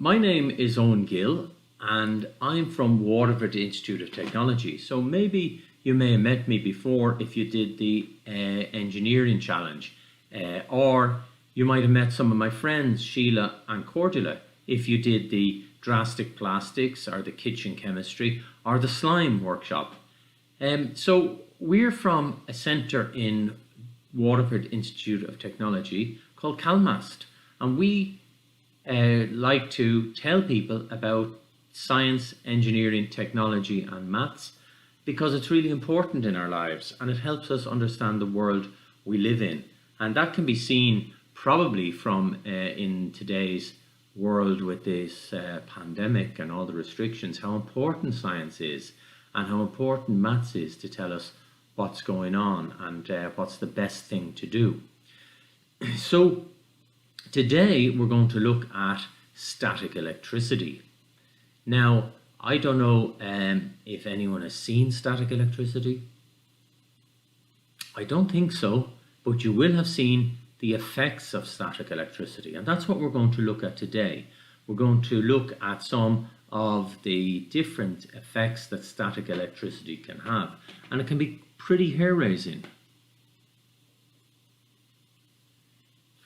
My name is Eoin Gill and I'm from Waterford Institute of Technology. So maybe you may have met me before if you did the engineering challenge, or you might have met some of my friends Sheila and Cordula if you did the drastic plastics or the kitchen chemistry or the slime workshop. So we're from a centre in Waterford Institute of Technology called Calmast, and we like to tell people about science, engineering, technology and maths because it's really important in our lives and it helps us understand the world we live in. And that can be seen probably from in today's world with this pandemic and all the restrictions, how important science is and how important maths is to tell us what's going on and what's the best thing to do. So today we're going to look at static electricity. Now, I don't know if anyone has seen static electricity. I don't think so, but you will have seen the effects of static electricity, and that's what we're going to look at today. We're going to look at some of the different effects that static electricity can have, and it can be pretty hair-raising.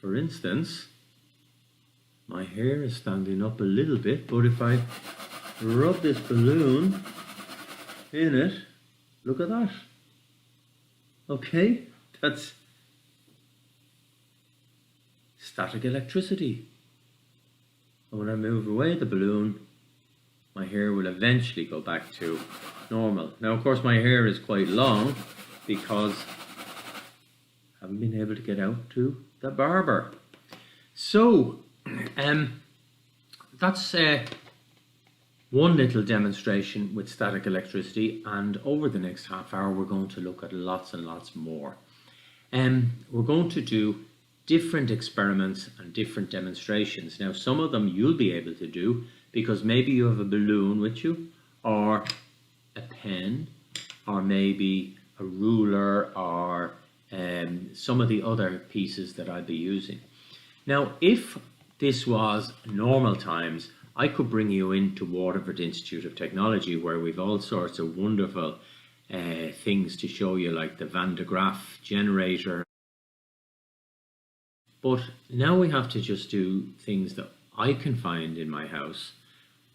For instance, my hair is standing up a little bit, but if I rub this balloon in it, look at that. Okay, that's static electricity. And when I move away the balloon, my hair will eventually go back to normal. Now, of course, my hair is quite long because I haven't been able to get out to the barber. So, that's one little demonstration with static electricity, and over the next half hour we're going to look at lots and lots more. We're going to do different experiments and different demonstrations. Now, some of them you'll be able to do because maybe you have a balloon with you, or a pen, or maybe a ruler, or some of the other pieces that I'll be using. Now, if this was normal times, I could bring you into Waterford Institute of Technology where we've all sorts of wonderful things to show you, like the Van de Graaff generator. But now we have to just do things that I can find in my house,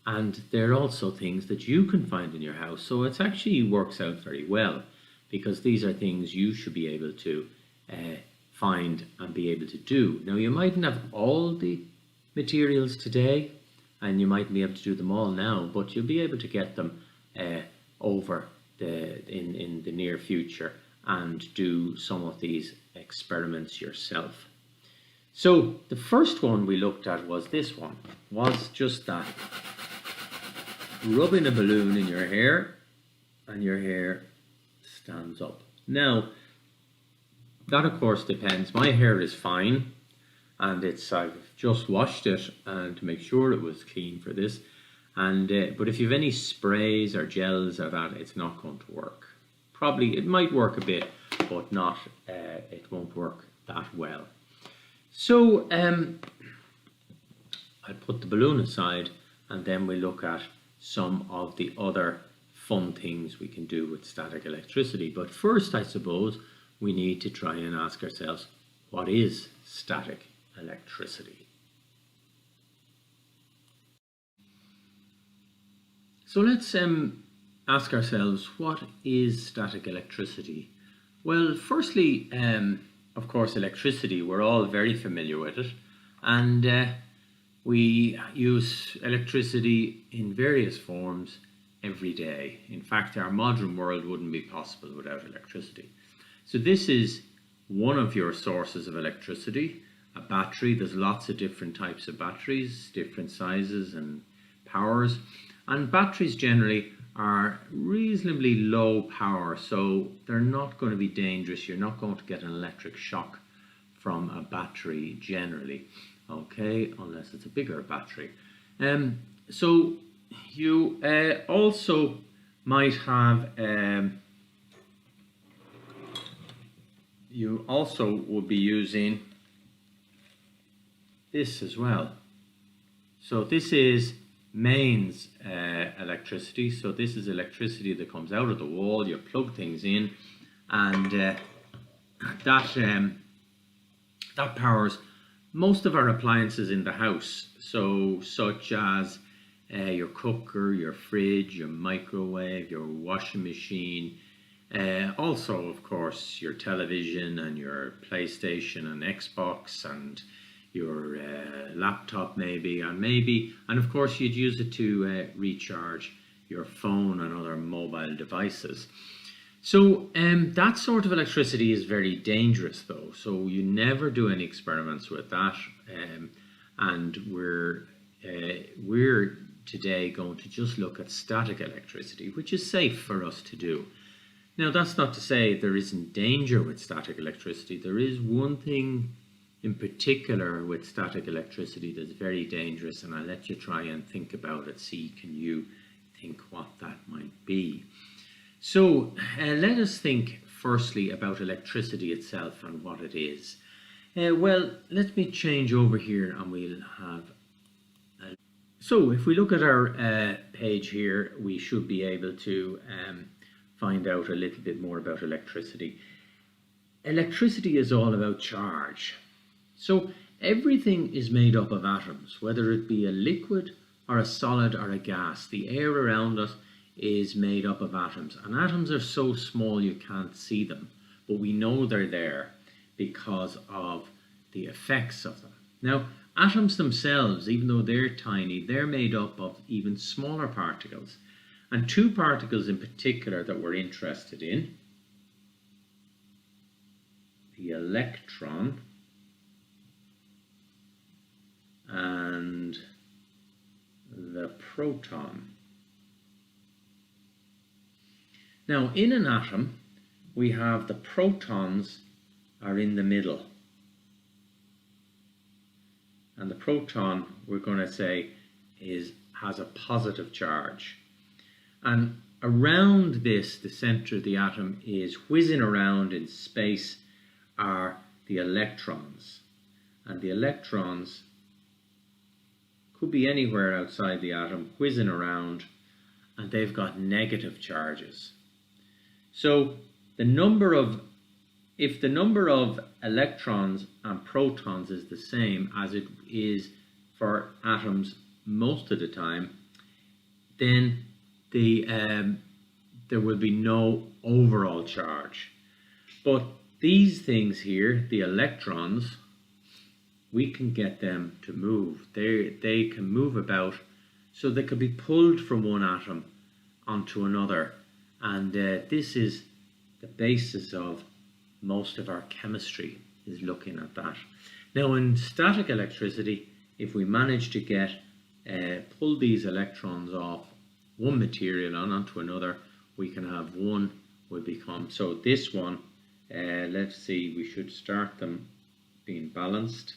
and they're also things that you can find in your house. So it actually works out very well because these are things you should be able to find and be able to do. Now, you mightn't have all the materials today and you mightn't be able to do them all now, but you'll be able to get them over in the near future and do some of these experiments yourself. So the first one we looked at was this one, was just that. Rubbing a balloon in your hair and your hair stands up. Now, that of course depends. My hair is fine and I've just washed it and to make sure it was clean for this. And but if you have any sprays or gels or that, it's not going to work. Probably it might work a bit, but not. It won't work that well. So I'll put the balloon aside and then we look at some of the other fun things we can do with static electricity. But first, I suppose, we need to try and ask ourselves, what is static electricity? So let's ask ourselves, what is static electricity? Well, firstly, of course, electricity, we're all very familiar with it, and we use electricity in various forms every day. In fact, our modern world wouldn't be possible without electricity. So this is one of your sources of electricity, a battery. There's lots of different types of batteries, different sizes and powers, and batteries generally are reasonably low power, so they're not going to be dangerous. You're not going to get an electric shock from a battery generally, okay, unless it's a bigger battery. So you also might have you also will be using this as well. So this is mains electricity. So this is electricity that comes out of the wall. You plug things in, and that powers most of our appliances in the house. So such as your cooker, your fridge, your microwave, your washing machine. Also, of course, your television and your PlayStation and Xbox and your laptop maybe, and of course you'd use it to recharge your phone and other mobile devices. So that sort of electricity is very dangerous though, so you never do any experiments with that, and we're today going to just look at static electricity, which is safe for us to do. Now that's not to say there isn't danger with static electricity. There is one thing in particular with static electricity that's very dangerous, and I'll let you try and think about it, see can you think what that might be. So let us think firstly about electricity itself and what it is. Well, let me change over here and we'll have so if we look at our page here, we should be able to find out a little bit more about electricity. Electricity is all about charge. So everything is made up of atoms, whether it be a liquid or a solid or a gas. The air around us is made up of atoms, and atoms are so small you can't see them, but we know they're there because of the effects of them. Now, atoms themselves, even though they're tiny, they're made up of even smaller particles. And two particles in particular that we're interested in, the electron and the proton. Now, in an atom, we have the protons are in the middle. And the proton, we're going to say, has a positive charge. And around this, the center of the atom is whizzing around in space are the electrons. And the electrons could be anywhere outside the atom, whizzing around, and they've got negative charges. So if the number of electrons and protons is the same as it is for atoms most of the time, then there will be no overall charge. But these things here, the electrons, we can get them to move. They can move about, so they could be pulled from one atom onto another. And this is the basis of most of our chemistry, is looking at that. Now in static electricity, if we manage to get pull these electrons off one material onto another, we can have one will become, so this one, let's see, we should start them being balanced.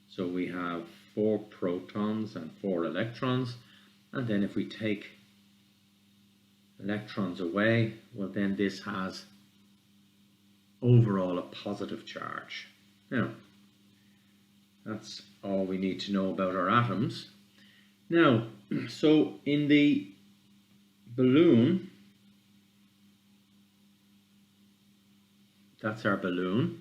So we have 4 protons and 4 electrons, and then if we take electrons away, well then this has overall a positive charge. Now, that's all we need to know about our atoms. Now, so in the balloon, that's our balloon.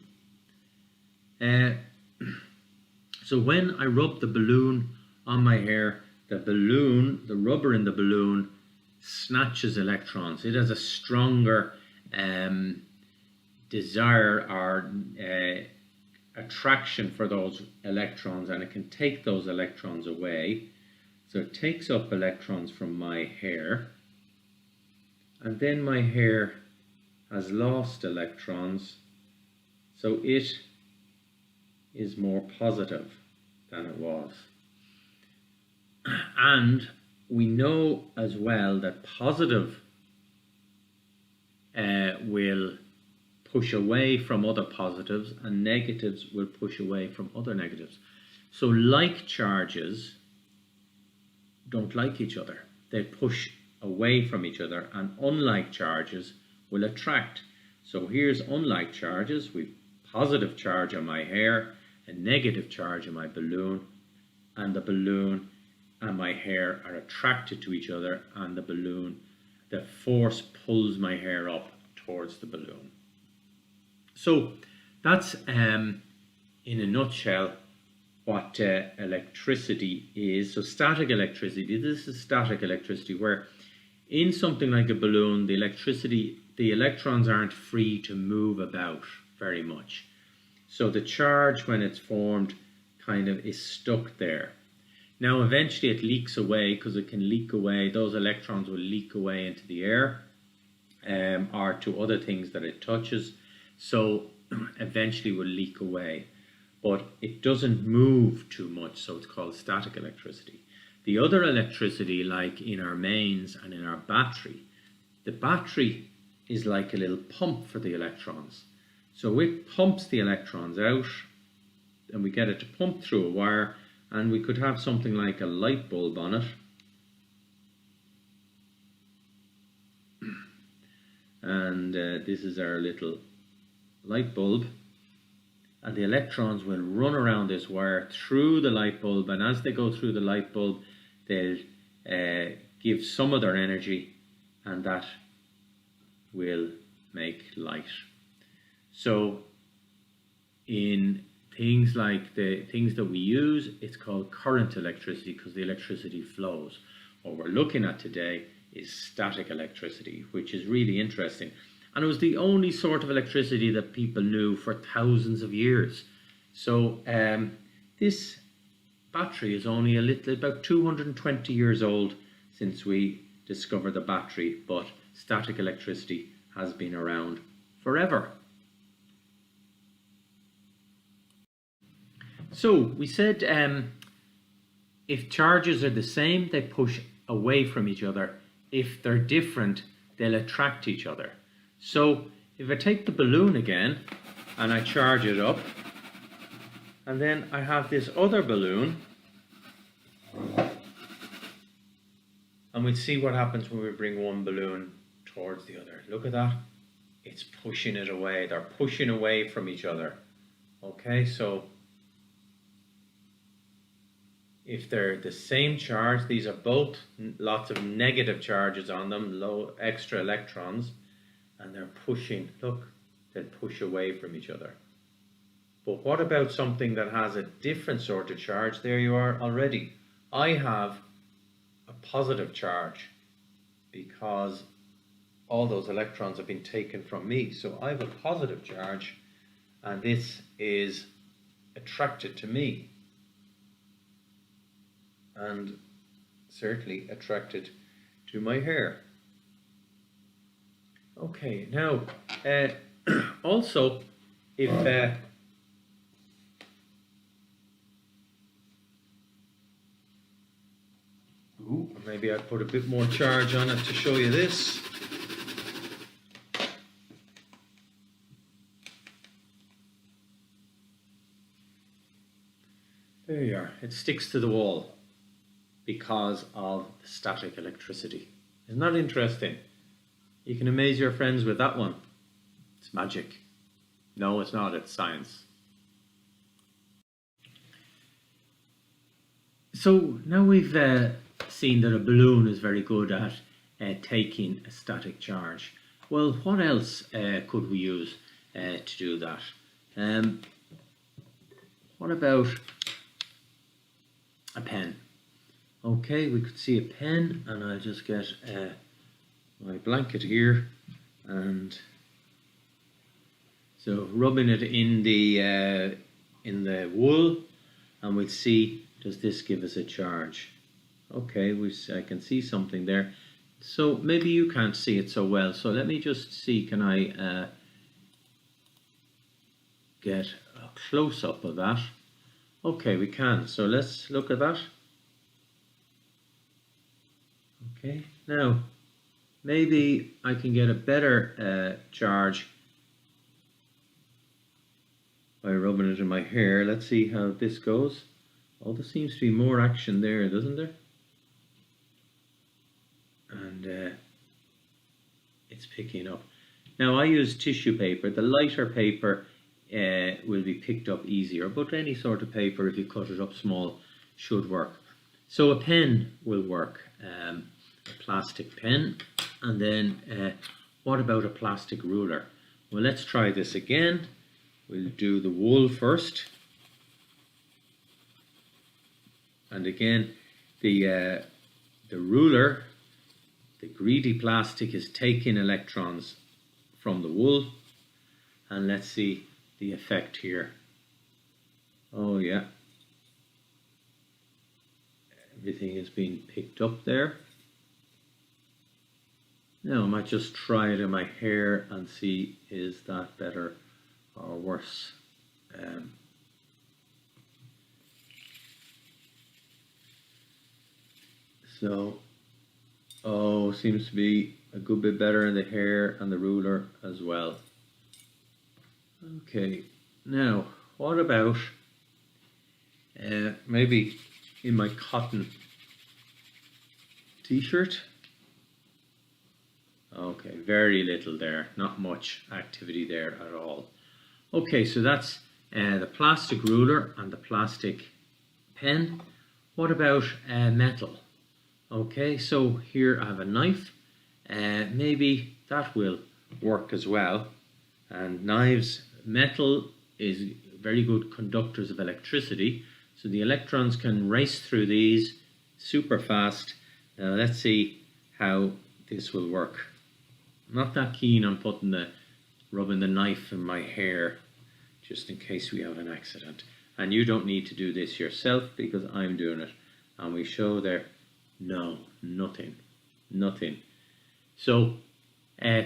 So when I rub the balloon on my hair, the rubber in the balloon snatches electrons. It has a stronger desire or attraction for those electrons, and it can take those electrons away. So it takes up electrons from my hair, and then my hair has lost electrons, so it is more positive than it was. And we know as well that positive will push away from other positives, and negatives will push away from other negatives. So like charges don't like each other. They push away from each other, and unlike charges will attract. So here's unlike charges. We've positive charge on my hair, a negative charge on my balloon, and the balloon and my hair are attracted to each other, and the balloon, the force pulls my hair up towards the balloon. So that's in a nutshell what electricity is. So static electricity, this is static electricity, where in something like a balloon, the electrons aren't free to move about very much. So the charge, when it's formed, kind of is stuck there. Now eventually it leaks away, because it can leak away, those electrons will leak away into the air or to other things that it touches. So eventually will leak away, but it doesn't move too much, so it's called static electricity. The other electricity, like in our mains and in our battery, the battery is like a little pump for the electrons. So it pumps the electrons out, and we get it to pump through a wire, and we could have something like a light bulb on it. And this is our little light bulb, and the electrons will run around this wire through the light bulb, and as they go through the light bulb, they'll give some of their energy, and that will make light. So in things like the things that we use, it's called current electricity, because the electricity flows. What we're looking at today is static electricity, which is really interesting. And it was the only sort of electricity that people knew for thousands of years. So this battery is only about 220 years old since we discovered the battery, but static electricity has been around forever. So we said if charges are the same, they push away from each other. If they're different, they'll attract each other. So if I take the balloon again and I charge it up, and then I have this other balloon, and we'll see what happens when we bring one balloon towards the other. Look at that. It's pushing it away. They're pushing away from each other. Okay, so if they're the same charge, these are both lots of negative charges on them, low extra electrons, and they're pushing, look, they'll push away from each other. But what about something that has a different sort of charge? There you are already. I have a positive charge because all those electrons have been taken from me. So I have a positive charge, and this is attracted to me, and certainly attracted to my hair. Okay, now also if maybe I'll put a bit more charge on it to show you this. There you are. It sticks to the wall because of the static electricity. Isn't that interesting? You can amaze your friends with that one. It's magic. No, it's not. It's science. So now we've seen that a balloon is very good at taking a static charge. Well, what else could we use to do that? What about a pen? Okay, we could see a pen, and I'll just get my blanket here, and so rubbing it in the wool, and we'll see, does this give us a charge? Okay, I can see something there. So maybe you can't see it so well, so let me just see, can I get a close-up of that? Okay, we can, so let's look at that. Okay, now maybe I can get a better charge by rubbing it in my hair. Let's see how this goes. Oh, there seems to be more action there, doesn't there? And it's picking up. Now I use tissue paper. The lighter paper will be picked up easier, but any sort of paper, if you cut it up small, should work. So a pen will work, a plastic pen. And then what about a plastic ruler? Well, let's try this again. We'll do the wool first. And again, the ruler, the greedy plastic, is taking electrons from the wool. And let's see the effect here. Oh yeah. Everything is being picked up there. Now I might just try it in my hair and see, is that better or worse? Seems to be a good bit better in the hair and the ruler as well. Okay, now what about maybe in my cotton t-shirt? Okay, very little there, not much activity there at all. Okay, so that's the plastic ruler and the plastic pen. What about metal? Okay, so here I have a knife. Maybe that will work as well. And knives, metal is very good conductors of electricity. So the electrons can race through these super fast. Now let's see how this will work. I'm not that keen on rubbing the knife in my hair, just in case we have an accident. And you don't need to do this yourself because I'm doing it. And we show there, no, nothing. So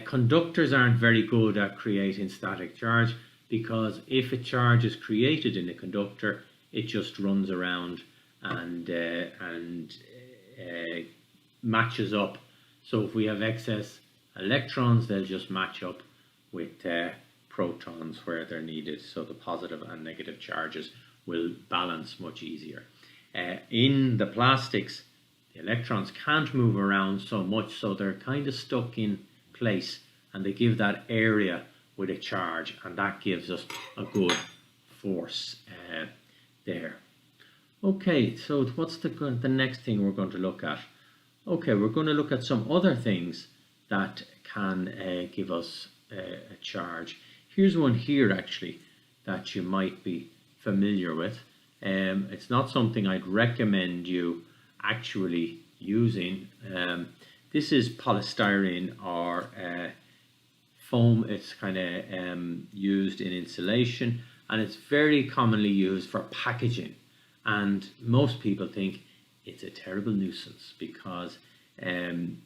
conductors aren't very good at creating static charge, because if a charge is created in a conductor, it just runs around and matches up. So if we have excess electrons, they'll just match up with protons where they're needed. So the positive and negative charges will balance much easier. In the plastics, the electrons can't move around so much, so they're kind of stuck in place, and they give that area with a charge, and that gives us a good force there. Okay, so what's the next thing we're going to look at? Okay, we're going to look at some other things that can give us a charge. Here's one here actually that you might be familiar with. It's not something I'd recommend you actually using. This is polystyrene or foam. It's kind of used in insulation, and it's very commonly used for packaging. And most people think it's a terrible nuisance because you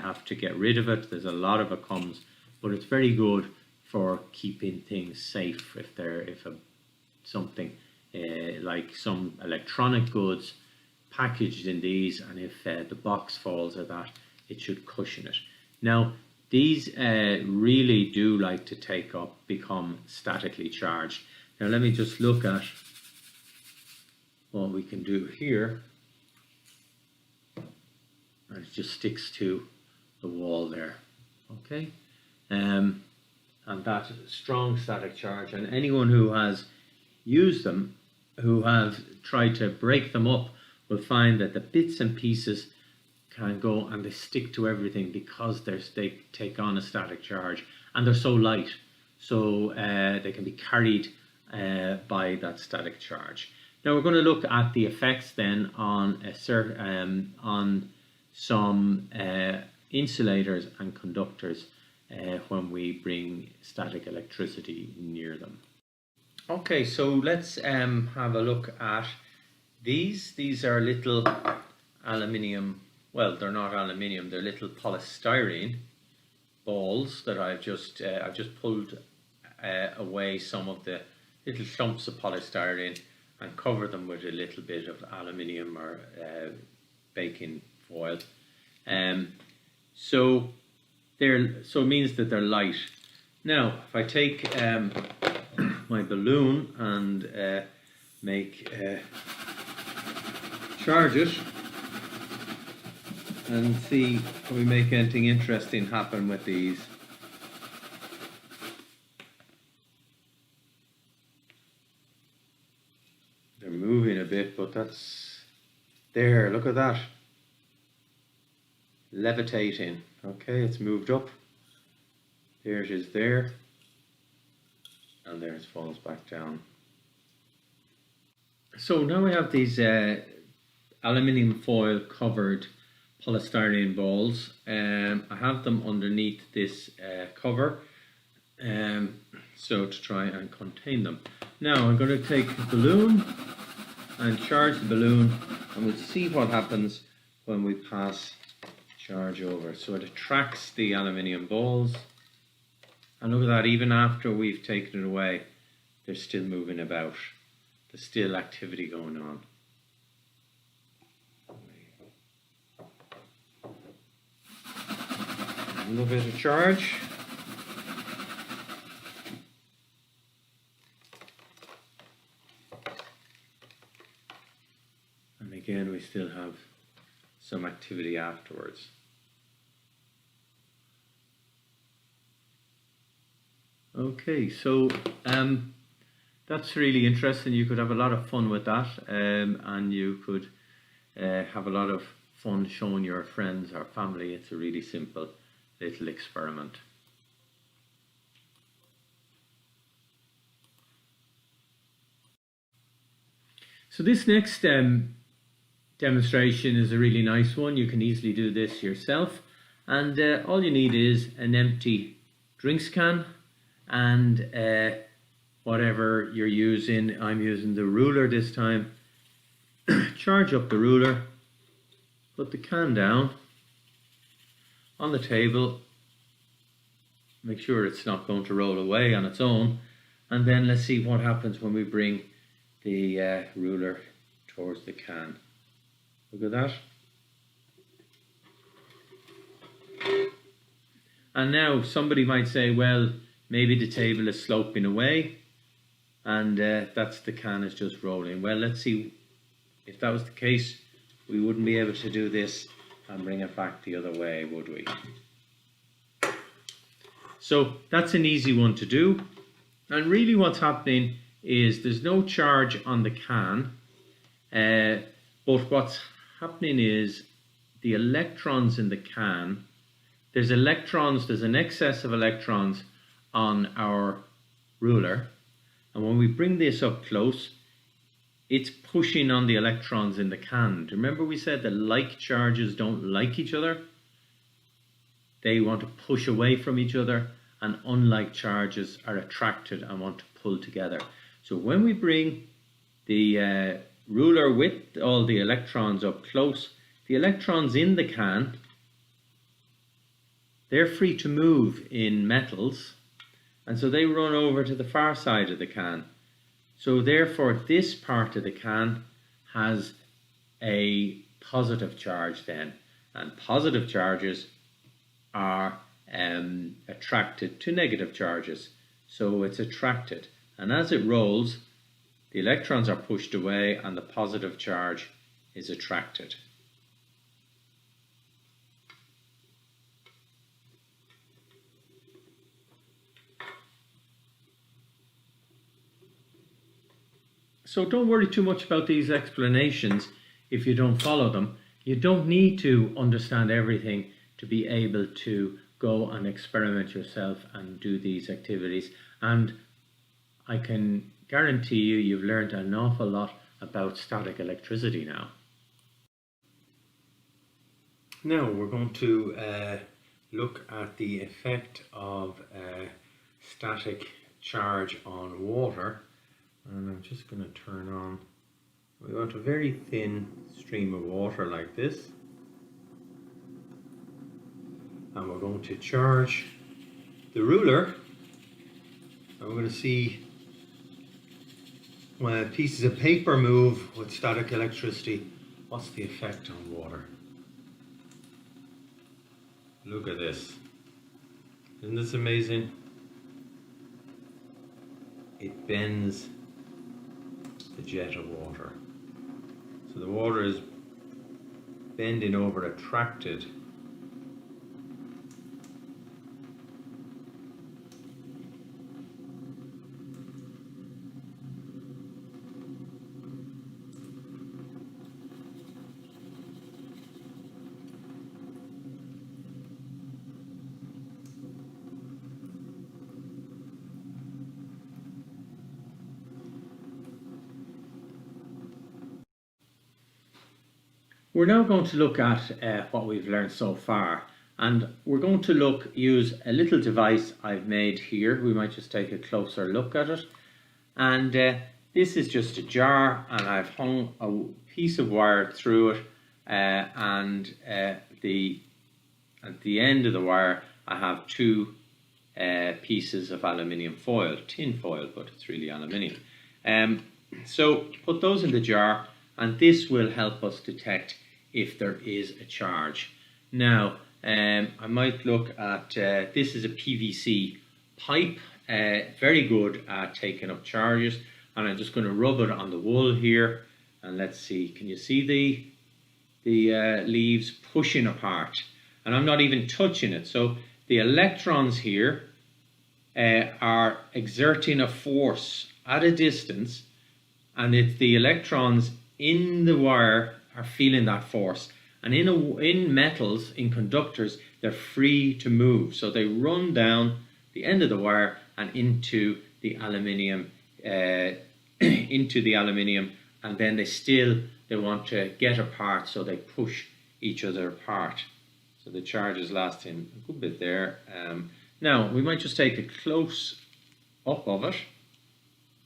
have to get rid of it. There's a lot of it comes, but it's very good for keeping things safe. If something like some electronic goods packaged in these, and if the box falls or that, it should cushion it. Now these really do like to become statically charged. Now let me just look at what we can do here. And it just sticks to the wall there. Okay, and that strong static charge, and anyone who has used them, who have tried to break them up, will find that the bits and pieces can go and they stick to everything because they take on a static charge, and they're so light, so they can be carried by that static charge. Now we're going to look at the effects then on some insulators and conductors when we bring static electricity near them. Okay, so let's have a look at these. These are little aluminium, well, they're not aluminium, they're little polystyrene balls that I've just pulled away some of the little clumps of polystyrene and cover them with a little bit of aluminium or baking foil. So it means that they're light. Now, if I take my balloon and charge it and see can we make anything interesting happen with these. They're moving a bit, but that's there. Look at that. Levitating. Okay, it's moved up. There it is there. And there it falls back down. So now we have these aluminium foil covered polystyrene balls. I have them underneath this cover, so to try and contain them. Now I'm going to take the balloon and charge the balloon, and we'll see what happens when we pass charge over. So it attracts the aluminium balls, and look at that, even after we've taken it away, they're still moving about. There's still activity going on. A little bit of charge. And again, we still have some activity afterwards. Okay, so that's really interesting. You could have a lot of fun with that, and you could have a lot of fun showing your friends or family. It's a really simple little experiment. So this next demonstration is a really nice one. You can easily do this yourself, and all you need is an empty drinks can and whatever you're using. I'm using the ruler this time. Charge up the ruler, put the can down on the table, make sure it's not going to roll away on its own, and then let's see what happens when we bring the ruler towards the can. Look at that. And now somebody might say, well, maybe the table is sloping away and that's the can is just rolling. Well, let's see. If that was the case, we wouldn't be able to do this and bring it back the other way, would we? So that's an easy one to do. And really what's happening is there's no charge on the can, but what's happening is the electrons in the can, there's an excess of electrons on our ruler, and when we bring this up close, it's pushing on the electrons in the can. Remember we said that like charges don't like each other? They want to push away from each other, and unlike charges are attracted and want to pull together. So when we bring the ruler with all the electrons up close, the electrons in the can, they're free to move in metals, and so they run over to the far side of the can. So therefore this part of the can has a positive charge then, and positive charges are attracted to negative charges. So it's attracted, and as it rolls, the electrons are pushed away and the positive charge is attracted. So don't worry too much about these explanations if you don't follow them. You don't need to understand everything to be able to go and experiment yourself and do these activities. And I can guarantee you, you've learned an awful lot about static electricity now. Now we're going to look at the effect of static charge on water. And I'm just going to turn on, we want a very thin stream of water like this, and we're going to charge the ruler, and we're going to see when pieces of paper move with static electricity, what's the effect on water. Look at this. Isn't this amazing? It bends the jet of water. So the water is bending over, attracted. we're now going to look at what we've learned so far, and we're going to use a little device I've made here. We might just take a closer look at it. And this is just a jar, and I've hung a piece of wire through it, and at the end of the wire I have two pieces of aluminium foil, tin foil, but it's really aluminium. So put those in the jar, and this will help us detect if there is a charge. Now I might look at this is a PVC pipe, very good at taking up charges, and I'm just going to rub it on the wool here, and let's see, can you see the leaves pushing apart? And I'm not even touching it, so the electrons here are exerting a force at a distance, and it's the electrons in the wire are feeling that force. And in metals, in conductors, they're free to move, so they run down the end of the wire and into the aluminium, and then they want to get apart, so they push each other apart. So the charge is lasting a good bit there. Now we might just take a close up of it,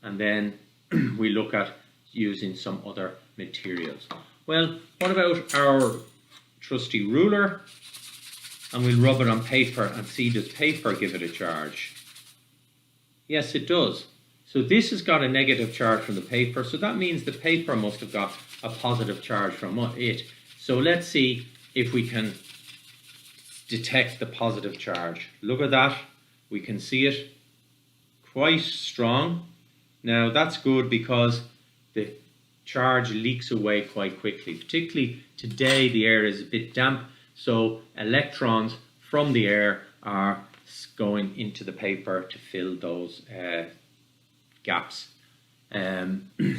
and then we look at using some other materials. Well, what about our trusty ruler? And we'll rub it on paper and see, does paper give it a charge? Yes, it does. So this has got a negative charge from the paper, so that means the paper must have got a positive charge from it. So let's see if we can detect the positive charge. Look at that, we can see it quite strong. Now that's good because the charge leaks away quite quickly. Particularly today, the air is a bit damp, so electrons from the air are going into the paper to fill those gaps.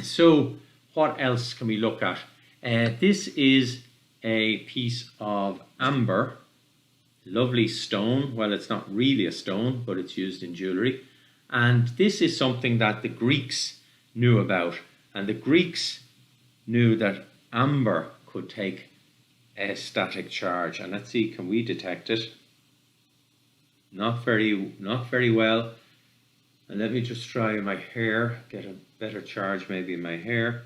So what else can we look at? This is a piece of amber, lovely stone. Well, it's not really a stone, but it's used in jewellery. And this is something that the Greeks knew about. And the Greeks knew that amber could take a static charge. And let's see, can we detect it? Not very well. And let me just try my hair, get a better charge maybe in my hair.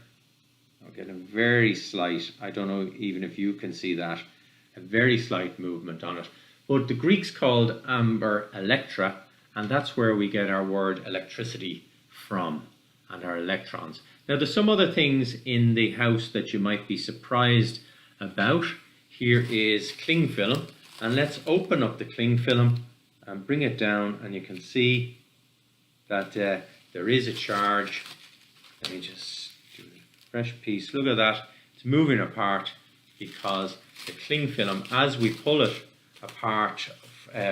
I'll get a very slight, I don't know even if you can see that, a very slight movement on it. But the Greeks called amber electra, and that's where we get our word electricity from, and our electrons. Now there's some other things in the house that you might be surprised about. Here is cling film, and let's open up the cling film and bring it down, and you can see that there is a charge. Let me just do a fresh piece. Look at that. It's moving apart because the cling film, as we pull it apart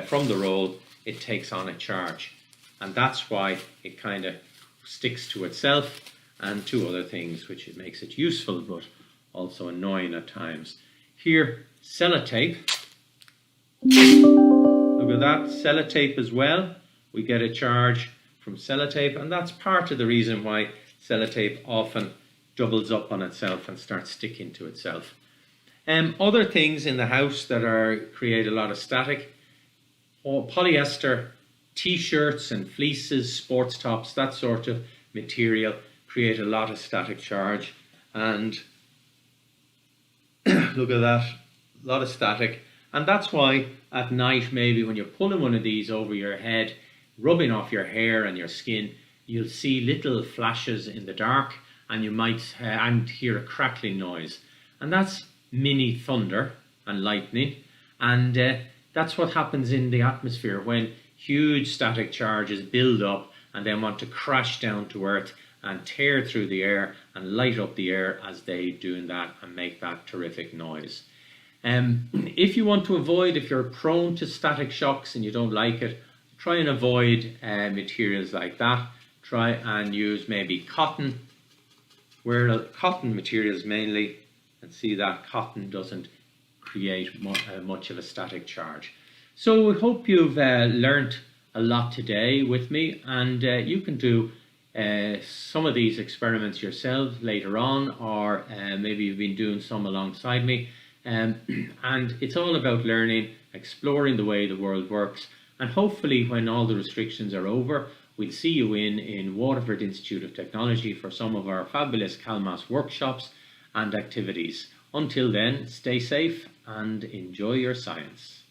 from the roll, it takes on a charge. And that's why it kind of sticks to itself and to other things, which it makes it useful but also annoying at times. Here, sellotape. Look at that, sellotape as well. We get a charge from sellotape, and that's part of the reason why sellotape often doubles up on itself and starts sticking to itself. Other things in the house that create a lot of static, polyester t-shirts and fleeces, sports tops, that sort of material create a lot of static charge. And look at that, a lot of static. And that's why at night, maybe when you're pulling one of these over your head, rubbing off your hair and your skin, you'll see little flashes in the dark, and you might hear a crackling noise. And that's mini thunder and lightning. And that's what happens in the atmosphere when huge static charges build up and then want to crash down to earth and tear through the air and light up the air as they do that and make that terrific noise. If you want to avoid, if you're prone to static shocks and you don't like it, try and avoid materials like that. Try and use maybe cotton, wear cotton materials mainly, and see that cotton doesn't create much of a static charge. So we hope you've learnt a lot today with me, and you can do some of these experiments yourselves later on, or maybe you've been doing some alongside me. And it's all about learning, exploring the way the world works, and hopefully when all the restrictions are over, we'll see you in Waterford Institute of Technology for some of our fabulous Calmast workshops and activities. Until then, stay safe and enjoy your science.